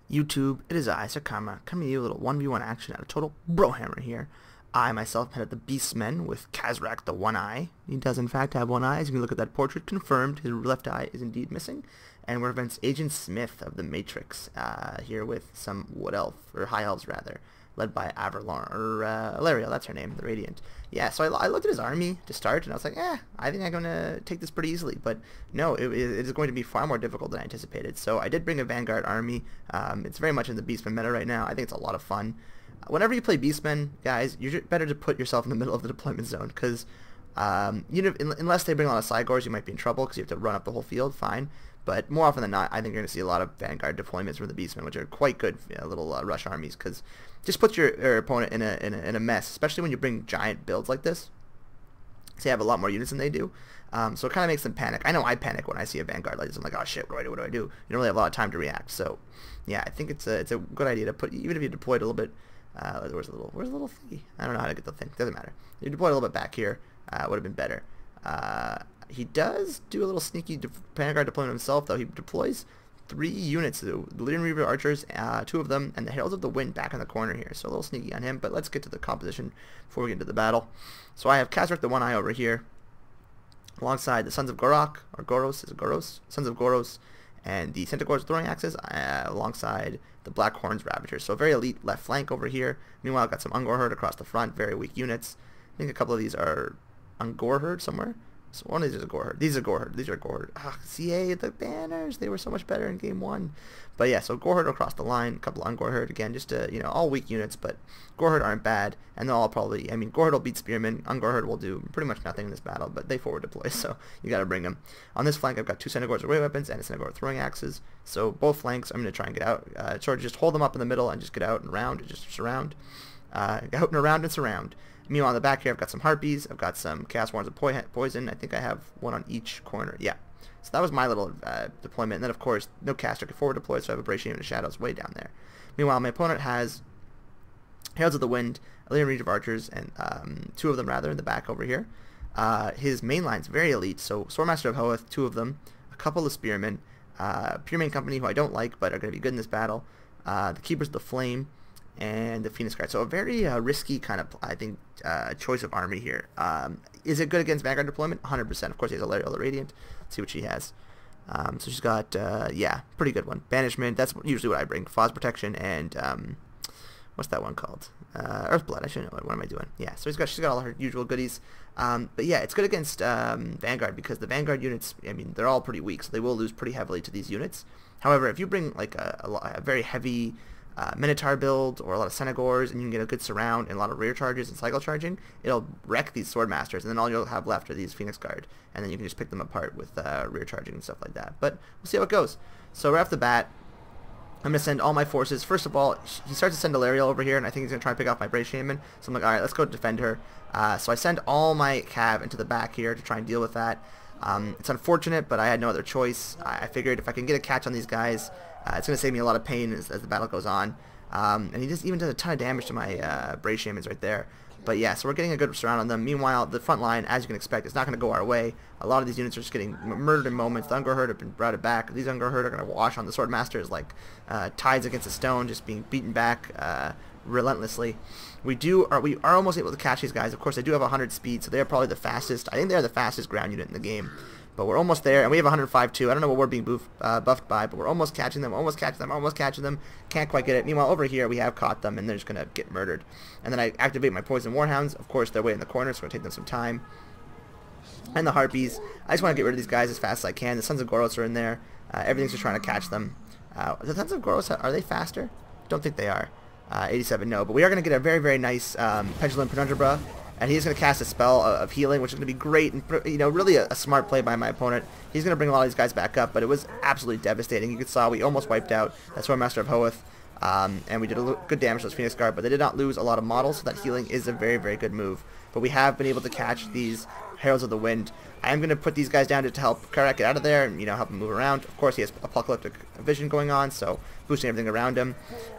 YouTube, it is I, Sakama, coming to you a little 1v1 action at a total Brohammer here. I myself head at the Beastmen with Kazrak the One Eye. He does in fact have one eye. As you can look at that portrait, confirmed his left eye is indeed missing. And we're against Agent Smith of the Matrix, here with some Wood Elf, or High Elves rather, led by Alarielle, that's her name, the Radiant. Yeah, so I looked at his army to start, and I was like, I think I'm going to take this pretty easily. But no, it is going to be far more difficult than I anticipated. So I did bring a Vanguard army. It's very much in the Beastmen meta right now. I think it's a lot of fun. Whenever you play Beastmen, guys, you're better to put yourself in the middle of the deployment zone, because unless they bring a lot of Sigors, you might be in trouble, because you have to run up the whole field, fine. But more often than not, I think you're going to see a lot of Vanguard deployments from the Beastmen, which are quite good little rush armies, because just puts your opponent in a mess, especially when you bring giant builds like this. So you have a lot more units than they do. So it kind of makes them panic. I know I panic when I see a Vanguard like this. I'm like, oh shit, what do I do? What do I do? You don't really have a lot of time to react. So yeah, I think it's a good idea to put, even if you deploy it a little bit. Where's the little thingy? I don't know how to get the thing. Doesn't matter. You deploy a little bit back here. Would have been better. He does do a little sneaky Vanguard deployment himself, though. He deploys 3 units, the Lydian Reaver Archers, 2 of them, and the Heralds of the Wind back in the corner here. So a little sneaky on him, but let's get to the composition before we get into the battle. So I have Kazrak the One Eye over here, alongside the Sons of Gorok, or Goros, is it Goros? Sons of Goros, and the Centaurs Throwing Axes, alongside the Black Horns Ravagers. So a very elite left flank over here. Meanwhile, I've got some Ungor Herd across the front, very weak units. I think a couple of these are Ungor Herd somewhere. So one of these is a Gore Herd. These are Gore Herd. These are Gore Herd. Ah, CA, the banners, they were so much better in game 1. But yeah, so Gore Herd across the line, a couple on Gore Herd, again, just all weak units, but Gore Herd aren't bad, and they'll all probably, Gore Herd will beat Spearmen, Ungor Herd will do pretty much nothing in this battle, but they forward deploy, so you gotta bring them. On this flank, I've got 2 Centaurs with ray weapons and a Centaur Throwing Axes, so both flanks, I'm gonna try and get out, sort of just hold them up in the middle and just get out and around, and just surround, out and around and surround. Meanwhile, on the back here, I've got some Harpies, I've got some Chaos Warrens of Poison, I think I have one on each corner, yeah. So that was my little deployment, and then of course, no caster could forward deploy, so I have a Bracing in the Shadows way down there. Meanwhile, my opponent has Heralds of the Wind, Lydian Reaver Archers, and 2 of them rather in the back over here. His main line's very elite, so Swordmaster of Hoeth, 2 of them, a couple of Spearmen, Pure Main Company, who I don't like, but are going to be good in this battle, the Keepers of the Flame, and the Phoenix Guard. So a very risky kind of, I think, choice of army here. Is it good against Vanguard deployment? 100%. Of course, he has Alarielle the Radiant. Let's see what she has. So she's got, yeah, pretty good one. Banishment, that's usually what I bring. Faw's Protection, and, what's that one called? Earthblood, I should know it. What am I doing? Yeah, so she's got all her usual goodies. But yeah, it's good against Vanguard, because the Vanguard units, they're all pretty weak, so they will lose pretty heavily to these units. However, if you bring, like, a very heavy Minotaur build, or a lot of Centaurs, and you can get a good surround and a lot of rear charges and cycle charging, it'll wreck these Swordmasters, and then all you'll have left are these Phoenix Guard, and then you can just pick them apart with rear charging and stuff like that. But we'll see how it goes. So right off the bat, I'm going to send all my forces. First of all, he starts to send Alarielle over here, and I think he's going to try and pick off my Brave Shaman, so I'm like, alright, let's go defend her. So I send all my cav into the back here to try and deal with that. It's unfortunate, but I had no other choice. I figured if I can get a catch on these guys, it's going to save me a lot of pain as the battle goes on. And he just even does a ton of damage to my Brave Shamans right there. But yeah, so we're getting a good surround on them. Meanwhile, the front line, as you can expect, is not going to go our way. A lot of these units are just getting murdered in moments. The Ungor Herd have been routed back. These Ungor Herd are going to wash on the Swordmasters like tides against a stone, just being beaten back relentlessly. We are almost able to catch these guys. Of course, they do have 100 speed, so they're probably the fastest. I think they're the fastest ground unit in the game. But we're almost there, and we have 105 too. I don't know what we're being buffed by, but we're almost catching them, almost catching them. Can't quite get it. Meanwhile, over here, we have caught them, and they're just going to get murdered. And then I activate my Poison Warhounds. Of course, they're way in the corner, so it's going to take them some time. And the Harpies. I just want to get rid of these guys as fast as I can. The Sons of Goros are in there. Everything's just trying to catch them. The Sons of Goros, are they faster? Don't think they are. 87, no. But we are going to get a very, very nice Pendulum Penumbra. And he's going to cast a spell of healing, which is going to be great, and really a smart play by my opponent. He's going to bring a lot of these guys back up, but it was absolutely devastating. You saw we almost wiped out that Swordmaster of Hoeth, and we did good damage to those Phoenix Guard, but they did not lose a lot of models, so that healing is a very, very good move. But we have been able to catch these Heralds of the Wind. I am going to put these guys down to help Kazrak get out of there and help him move around. Of course, he has apocalyptic vision going on, so boosting everything around him.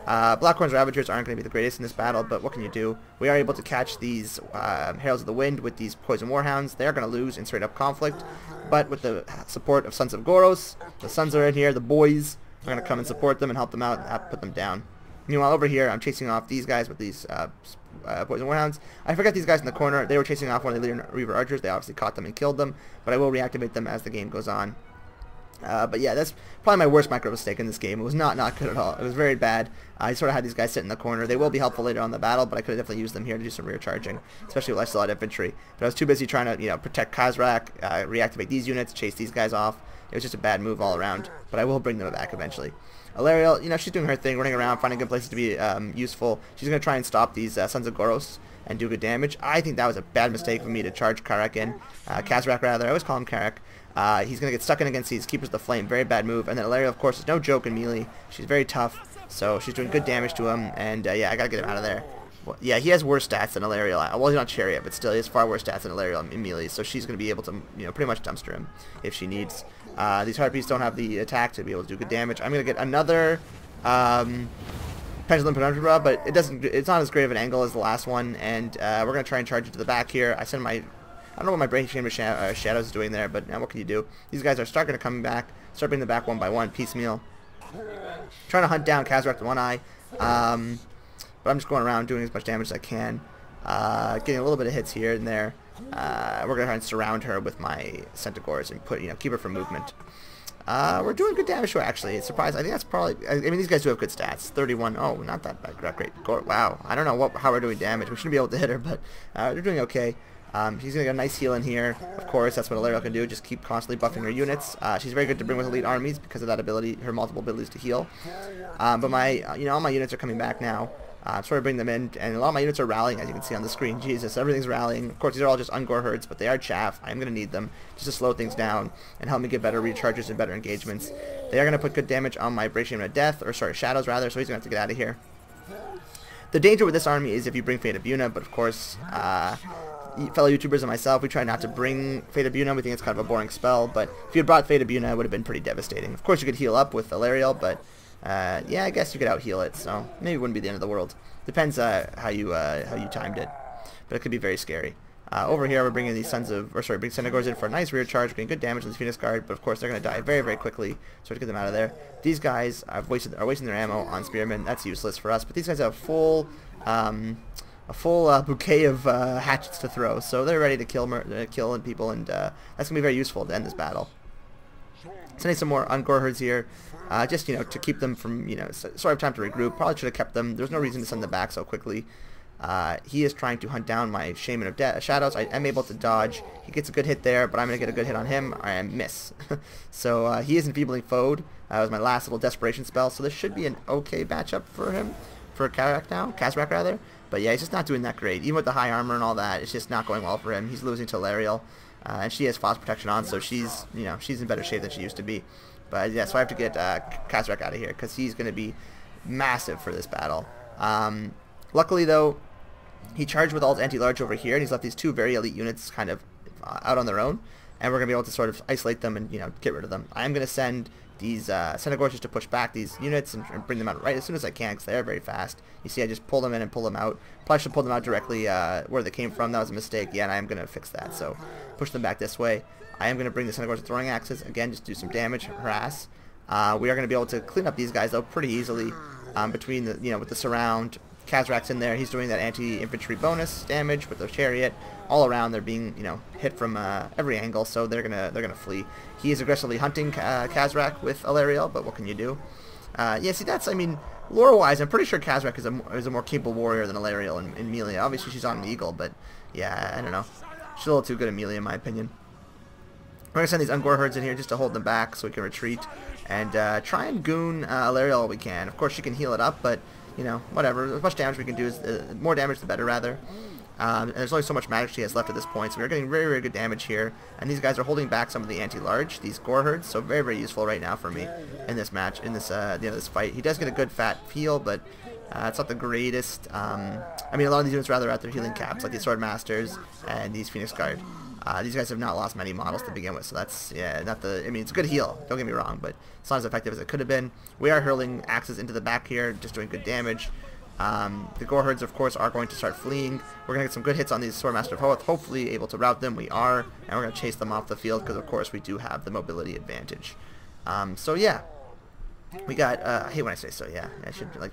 Blackhorn's Ravagers aren't going to be the greatest in this battle, but what can you do? We are able to catch these Heralds of the Wind with these Poison Warhounds. They are going to lose in straight up conflict, but with the support of Sons of Goros, the Sons are in here, the boys. We're going to come and support them and help them out and put them down. Meanwhile, over here, I'm chasing off these guys with these poison warhounds. I forgot these guys in the corner. They were chasing off one of the Reaver archers. They obviously caught them and killed them, but I will reactivate them as the game goes on. But yeah, that's probably my worst micro mistake in this game. It was not good at all. It was very bad. I sort of had these guys sit in the corner. They will be helpful later on in the battle, but I could have definitely used them here to do some rear charging, especially with I still had infantry. But I was too busy trying to, protect Khazrak, reactivate these units, chase these guys off. It was just a bad move all around, but I will bring them back eventually. Alarielle, she's doing her thing, running around, finding good places to be useful. She's going to try and stop these Sons of Goros and do good damage. I think that was a bad mistake for me to charge Khazrak in. Khazrak, rather. I always call him Khazrak. He's going to get stuck in against these Keepers of the Flame. Very bad move. And then Alarielle, of course, is no joke in melee. She's very tough, so she's doing good damage to him. And, yeah, I got to get him out of there. Well, yeah, he has worse stats than Alarielle. Well, he's not Chariot, but still, he has far worse stats than Alarielle in melee. So she's going to be able to, pretty much dumpster him if she needs. These Harpies don't have the attack to be able to do good damage. I'm going to get another Pendulum Penumbra, but it's not as great of an angle as the last one. And we're going to try and charge it to the back here. I don't know what my Brain Chamber Shadows is doing there, but what can you do? These guys are starting to come back, start bringing them back one by one, piecemeal. Trying to hunt down Khazrak the One Eye, but I'm just going around doing as much damage as I can, getting a little bit of hits here and there. We're going to try and surround her with my Centaurs and keep her from movement. We're doing good damage to her, actually. It's surprising. I think that's probably... I mean, these guys do have good stats. 31. Oh, not that bad. Not great. Wow. I don't know how we're doing damage. We shouldn't be able to hit her, but they're doing okay. She's going to get a nice heal in here. Of course, that's what Alarielle can do. Just keep constantly buffing her units. She's very good to bring with elite armies because of that ability, her multiple abilities to heal. But my, all my units are coming back now. I'm sort of bringing them in, and a lot of my units are rallying, as you can see on the screen. Jesus, everything's rallying. Of course, these are all just Ungor herds, but they are chaff. I'm going to need them just to slow things down and help me get better recharges and better engagements. They are going to put good damage on my Brachium of Death, or sorry, Shadows rather, so he's going to have to get out of here. The danger with this army is if you bring Fate of Buna, but of course, fellow YouTubers and myself, we try not to bring Fate of Buna. We think it's kind of a boring spell, but if you had brought Fate of Buna, it would have been pretty devastating. Of course, you could heal up with Alarielle, but yeah, I guess you could out-heal it, so maybe it wouldn't be the end of the world. Depends how you timed it, but it could be very scary. Over here, we're bringing these big Centaurs in for a nice rear charge, getting good damage on the Phoenix Guard, but of course they're going to die very, very quickly, so to get them out of there. These guys are wasting their ammo on Spearmen. That's useless for us, but these guys have a full bouquet of hatchets to throw, so they're ready to kill people, and that's going to be very useful to end this battle. Sending some more Ungor herds here, just, to keep them from, sort of time to regroup. Probably should have kept them. There's no reason to send them back so quickly. He is trying to hunt down my Shaman of Shadows. I am able to dodge. He gets a good hit there, but I'm going to get a good hit on him. I miss. So he is enfeebling foed. That was my last little desperation spell, so this should be an okay matchup for him, for Khazrak rather. But yeah, he's just not doing that great. Even with the high armor and all that, it's just not going well for him. He's losing to Alarielle. And she has frost protection on, so she's in better shape than she used to be. But yeah, so I have to get Khazrak out of here because he's going to be massive for this battle. Luckily, though, he charged with alt anti-large over here, and he's left these two very elite units kind of out on their own, and we're going to be able to sort of isolate them and get rid of them. I'm going to send these Centaurs just to push back these units and bring them out right as soon as I can because they are very fast. You see, I just pull them in and pull them out. Probably should pull them out directly where they came from. That was a mistake. Yeah, and I am going to fix that. So push them back this way. I am going to bring the Centaurs with throwing axes. Again, just do some damage, harass. We are going to be able to clean up these guys, though, pretty easily between the, with the surround. Khazrak's in there. He's doing that anti-infantry bonus damage with the chariot. All around, they're being, hit from every angle, so they're gonna flee. He is aggressively hunting Khazrak with Alarielle, but what can you do? Yeah, see, that's, lore-wise, I'm pretty sure Khazrak is a more capable warrior than Alarielle in melee. Obviously, she's on an eagle, but yeah, I don't know. She's a little too good at melee, in my opinion. We're gonna send these Ungor herds in here just to hold them back so we can retreat and try and goon Alarielle all we can. Of course, she can heal it up, but whatever. As much damage we can do is more damage the better, rather. And there's only so much magic she has left at this point, so we're getting very, very good damage here. And these guys are holding back some of the anti-large, these Gore herds, so very, very useful right now for me in this match, in this this fight. He does get a good fat heal, but it's not the greatest. A lot of these units rather at their healing caps, like these Sword Masters and these Phoenix Guard. These guys have not lost many models to begin with, so that's, not the, it's a good heal, don't get me wrong, but it's not as effective as it could have been. We are hurling axes into the back here, just doing good damage. The Gore herds, of course, are going to start fleeing. We're going to get some good hits on these Swordmaster of Hoth, hopefully able to rout them. We are, and we're going to chase them off the field because, of course, we do have the mobility advantage. So, yeah. We got, I hate when I say so, yeah. I should, like,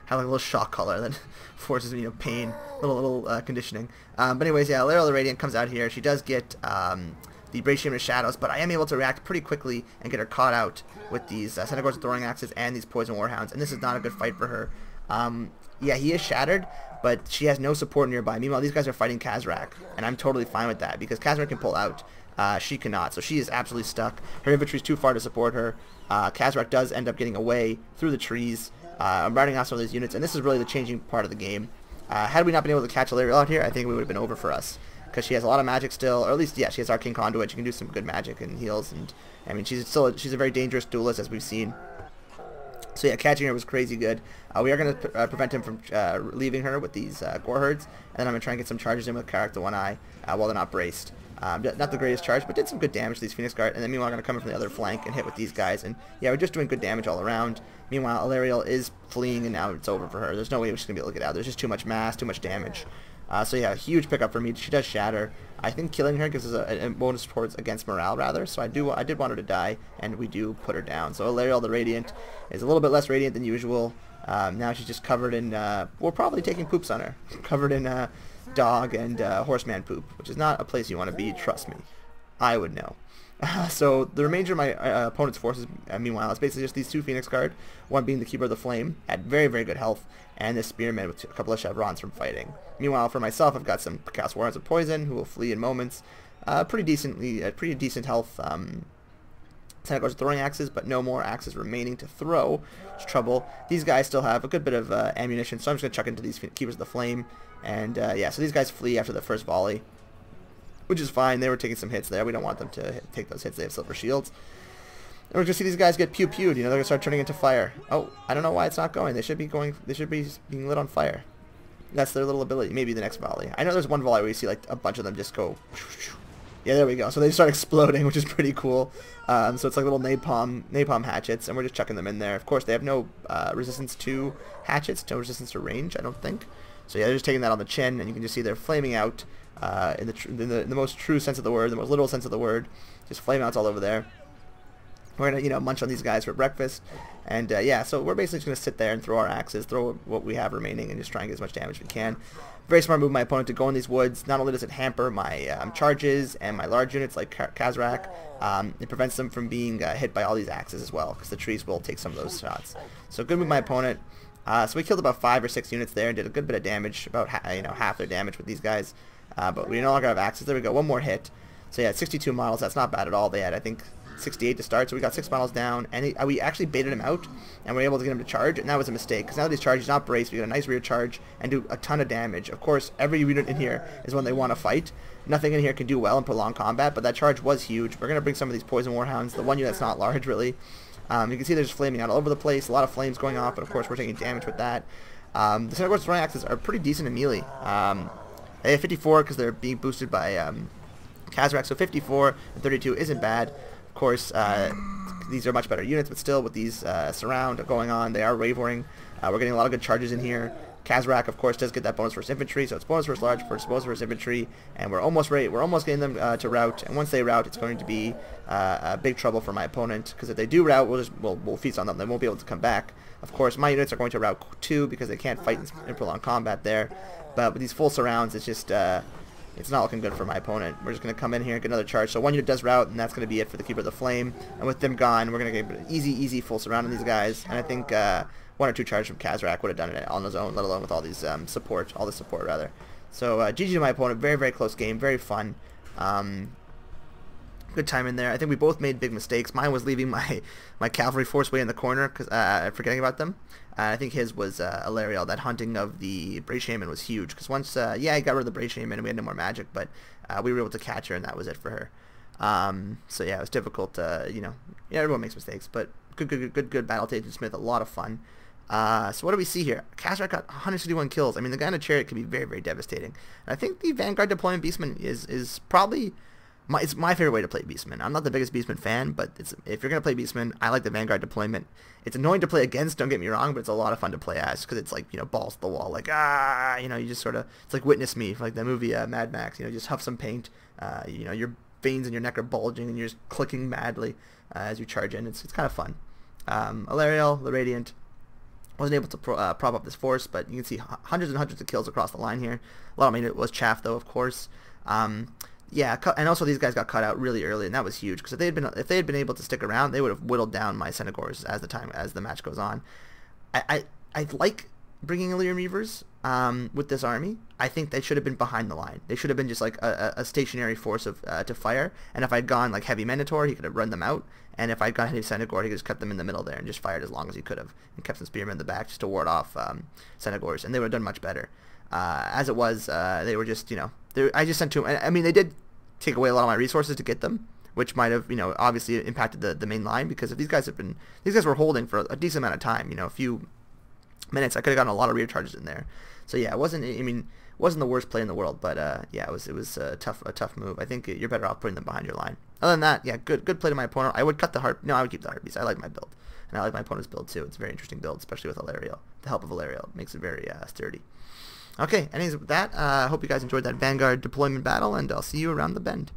have like a little shock collar that forces me, you know, pain, little conditioning. But anyways, yeah, Alarielle the Radiant comes out here. She does get the Brohammer Shadows, but I am able to react pretty quickly and get her caught out with these Centaurs with Throwing Axes and these Poison Warhounds, and this is not a good fight for her. Yeah, he is shattered, but she has no support nearby. Meanwhile, these guys are fighting Khazrak, and I'm totally fine with that, because Khazrak can pull out. She cannot, so she is absolutely stuck. Her infantry is too far to support her. Khazrak does end up getting away through the trees. I'm riding off some of these units, and this is really the changing part of the game. Had we not been able to catch Alarielle out here, I think it would have been over for us, because she has a lot of magic still, or at least, yeah, she has Arcane Conduit. She can do some good magic and heals, and I mean, she's a very dangerous duelist, as we've seen. So yeah, catching her was crazy good. We are going to prevent him from leaving her with these Gore Herds, and then I'm going to try and get some charges in with Character One Eye while they're not braced. Not the greatest charge, but did some good damage to these Phoenix Guard, and then meanwhile I'm going to come in from the other flank and hit with these guys, and yeah, we're just doing good damage all around. Meanwhile, Alarielle is fleeing, and now it's over for her. There's no way she's going to be able to get out. There's just too much mass, too much damage. So yeah, huge pickup for me. She does shatter. I think killing her gives us a bonus towards against morale, rather, so I did want her to die, and we do put her down. So Alarielle the Radiant is a little bit less radiant than usual. Now she's just covered in, we're probably taking poops on her. Covered in dog and horseman poop, which is not a place you want to be, trust me. I would know. So the remainder of my opponent's forces, meanwhile, is basically just these two Phoenix Guard, one being the Keeper of the Flame, at very, very good health, and this Spearman with a couple of chevrons from fighting. Meanwhile, for myself, I've got some Chaos Warhounds of Poison, who will flee in moments. Pretty decent health. Centaurs throwing axes, but no more axes remaining to throw. It's trouble. These guys still have a good bit of ammunition, so I'm just going to chuck into these Keepers of the Flame. And yeah, so these guys flee after the first volley, which is fine. They were taking some hits there. We don't want them to take those hits. They have silver shields. And we're going to see these guys get pew-pewed. You know, they're going to start turning into fire. Oh, I don't know why it's not going. They should be going. They should be being lit on fire. That's their little ability. Maybe the next volley. I know there's one volley where you see like a bunch of them just go. Yeah, there we go. So they start exploding, which is pretty cool. So it's like little napalm hatchets, and we're just chucking them in there. Of course, they have no resistance to hatchets, no resistance to range, I don't think. So yeah, they're just taking that on the chin, and you can just see they're flaming out in the most true sense of the word, the most literal sense of the word. Just flame outs all over there. We're gonna, you know, munch on these guys for breakfast, and yeah, so we're basically just gonna sit there and throw our axes, throw what we have remaining, and just try and get as much damage as we can. Very smart move of my opponent to go in these woods. Not only does it hamper my charges and my large units like Khazrak, it prevents them from being hit by all these axes as well, because the trees will take some of those shots. So good move of my opponent. So we killed about 5 or 6 units there and did a good bit of damage, about half their damage with these guys. But we no longer have axes. There we go, one more hit. So yeah, 62 models. That's not bad at all. They had, I think, 68 to start, so we got 6 models down, and we actually baited him out, and we were able to get him to charge, and that was a mistake, because now that he's charged, he's not braced, we got a nice rear charge, and do a ton of damage. Of course, every unit in here is when they want to fight. Nothing in here can do well in prolonged combat, but that charge was huge. We're going to bring some of these Poison Warhounds, the one unit that's not large, really. You can see they're just flaming out all over the place, a lot of flames going off, but of course we're taking damage with that. The Centaurs throwing axes are pretty decent in melee. They have 54 because they're being boosted by Khazrak, so 54 and 32 isn't bad. Of course, these are much better units, but still with these surround going on, they are wavering. We're getting a lot of good charges in here. Khazrak, of course, does get that bonus versus infantry, so it's bonus versus large, bonus versus infantry, and we're almost ready. We're almost getting them to rout, and once they rout, it's going to be a big trouble for my opponent, because if they do rout, we'll feast on them. They won't be able to come back. Of course, my units are going to rout too, because they can't fight in prolonged combat there. But with these full surrounds, it's just it's not looking good for my opponent. We're just going to come in here and get another charge. So one unit does rout, and that's going to be it for the Keeper of the Flame. And with them gone, we're going to get an easy full surround on these guys. And I think 1 or 2 charges from Khazrak would have done it on his own, let alone with all these support, rather. So GG to my opponent. Very, very close game. Very fun. Good time in there. I think we both made big mistakes. Mine was leaving my cavalry force way in the corner, because forgetting about them. I think his was Alarielle. That hunting of the Brohammer was huge, because once, yeah, he got rid of the Brohammer and we had no more magic, but we were able to catch her, and that was it for her. So yeah, it was difficult. Yeah, everyone makes mistakes, but good battle to Agent Smith. A lot of fun. So what do we see here? Khazrak got 161 kills. I mean, the guy in a chariot can be very, very devastating. And I think the Vanguard deployment Beastman is probably it's my favorite way to play Beastman. I'm not the biggest Beastman fan, but if you're going to play Beastman, I like the Vanguard deployment. It's annoying to play against, don't get me wrong, but it's a lot of fun to play as, because it's like, balls to the wall, like, you just sort of, it's like Witness Me, like the movie Mad Max, just huff some paint, your veins in your neck are bulging, and you're just clicking madly as you charge in. It's kind of fun. Alarielle, the Radiant, wasn't able to prop up this force, but you can see hundreds and hundreds of kills across the line here. A lot of it was chaff, though, of course. Yeah, and also these guys got cut out really early, and that was huge, because if they had been able to stick around, they would have whittled down my Centaurs as the match goes on. I like bringing Illyrian Reavers with this army. I think they should have been behind the line. They should have been just like a stationary force of to fire. And if I'd gone like Heavy Minotaur, he could have run them out. And if I'd gone Heavy Centaur, he could just cut them in the middle there and just fired as long as he could have, and kept some Spearmen in the back just to ward off Centaurs, and they would have done much better. As it was, they were just, I just sent two. I mean, they did take away a lot of my resources to get them, which might have, obviously impacted the main line, because if these guys were holding for a decent amount of time, a few minutes, I could have gotten a lot of rear charges in there. So yeah, it wasn't the worst play in the world, but yeah, it was a tough move. I think you're better off putting them behind your line. Other than that, yeah, good play to my opponent. I would cut the Harp. No, I would keep the Harpies. I like my build, and I like my opponent's build too. It's a very interesting build, especially with Alarielle. The help of Alarielle makes it very sturdy. Okay, anyways, with that, I hope you guys enjoyed that Vanguard deployment battle, and I'll see you around the bend.